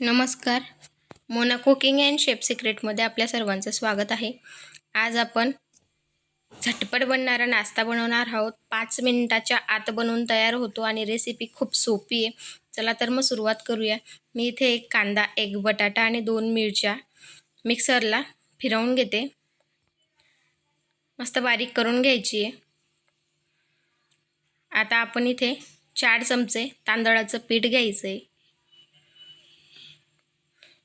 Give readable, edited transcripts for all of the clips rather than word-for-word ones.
नमस्कार. Mona cooking and chef सिक्रेटमध्ये आपल्या सर्वांचं स्वागत आहे. आज आपण झटपट बनणारा नाश्ता बनवणार आहोत. 5 मिनिटाच्या आत बनवून तयार होतो आणि रेसिपी खूप सोपी आहे. चला तर मग सुरुवात करूया. मी इथे एक कांदा, एक बटाटा आणि 2 मिरच्या मिक्सरला फिरवून घेते. मस्त बारीक करून घ्यायची आहे. आता आपण इथे 4 चमचे तांदळाचं पीठ घ्यायचं आहे.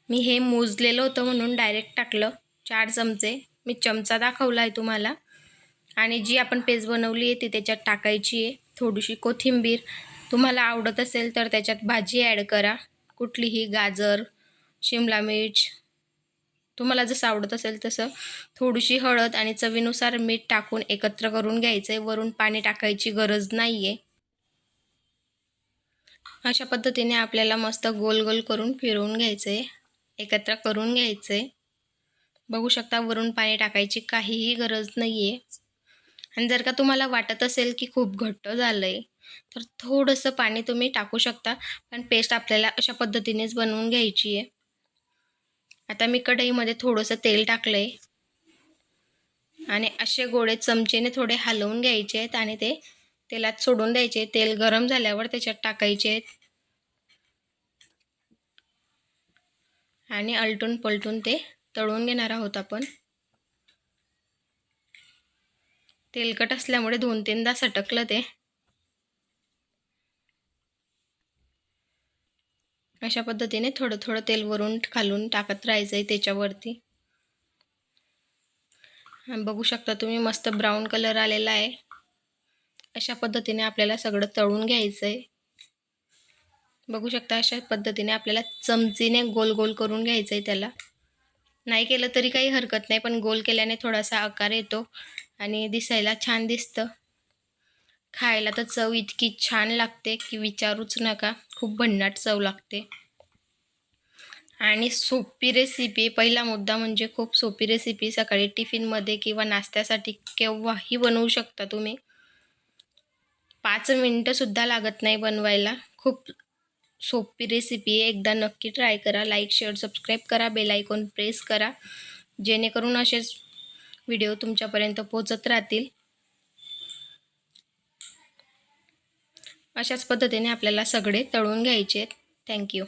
मी हे मोजलेलं होतं म्हणून डायरेक्ट टाकलं 4 चमचे. मी चमचा दाखवला आहे तुम्हाला. आणि जी आपण पेस्ट बनवली आहे ती त्याच्यात टाकायची आहे. थोडीशी कोथिंबीर, तुम्हाला आवडत असेल तर त्याच्यात भाजी ॲड करा, कुठलीही गाजर, शिमला मिर्च, तुम्हाला जसं आवडत असेल तसं. थोडीशी हळद आणि चवीनुसार मीठ टाकून एकत्र करून घ्यायचं आहे. वरून पाणी टाकायची गरज नाही आहे. अशा पद्धतीने आपल्याला मस्त गोल गोल करून फिरवून घ्यायचं आहे, एकत्र करून घ्यायचं आहे. बघू शकता वरून पाणी टाकायची काहीही गरज नाही आहे. आणि जर का तुम्हाला वाटत असेल की खूप घट्ट झालं आहे तर थोडंसं पाणी तुम्ही टाकू शकता, पण पेस्ट आपल्याला अशा पद्धतीनेच बनवून घ्यायची आहे. आता मी कढईमध्ये थोडंसं तेल टाकलं आहे आणि असे गोळे चमचेने थोडे हलवून घ्यायचे आहेत आणि ते तेलात सोडून द्यायचे. तेल गरम झाल्यावर त्याच्यात टाकायचे आहेत आणि आलटून पलटून ते तळून घेणार आहोत आपण. तेलकट असल्यामुळे 2-3दा सटकलं ते. अशा पद्धतीने थोडं थोडं तेल वरून खालून टाकत राहायचं आहे त्याच्यावरती. बघू शकता तुम्ही मस्त ब्राऊन कलर आलेला आहे. अशा पद्धतीने आपल्याला सगळं तळून घ्यायचं आहे. बघू शकता अशा पद्धतीने आपल्याला चमचीने गोल गोल करून घ्यायचं आहे. त्याला नाही केलं तरी काही हरकत नाही, पण गोल केल्याने थोडासा आकार येतो आणि दिसायला छान दिसतं. खायला तर चव इतकी छान लागते की विचारूच नका. खूप भन्नाट चव लागते आणि सोपी रेसिपी. पहिला मुद्दा म्हणजे खूप सोपी रेसिपी. सकाळी टिफिनमध्ये किंवा नाश्त्यासाठी केव्हाही बनवू शकता तुम्ही. 5 मिनिटंसुद्धा लागत नाही बनवायला. खूप सोपी रेसिपी आहे. एकदा नक्की ट्राय करा. लाईक, शेअर, सबस्क्राईब करा. बेल आयकॉन प्रेस करा, जेणेकरून असेच व्हिडिओ तुमच्यापर्यंत पोहोचत राहतील. अशाच पद्धतीने आपल्याला सगळे तळून घ्यायचे आहेत. थँक्यू.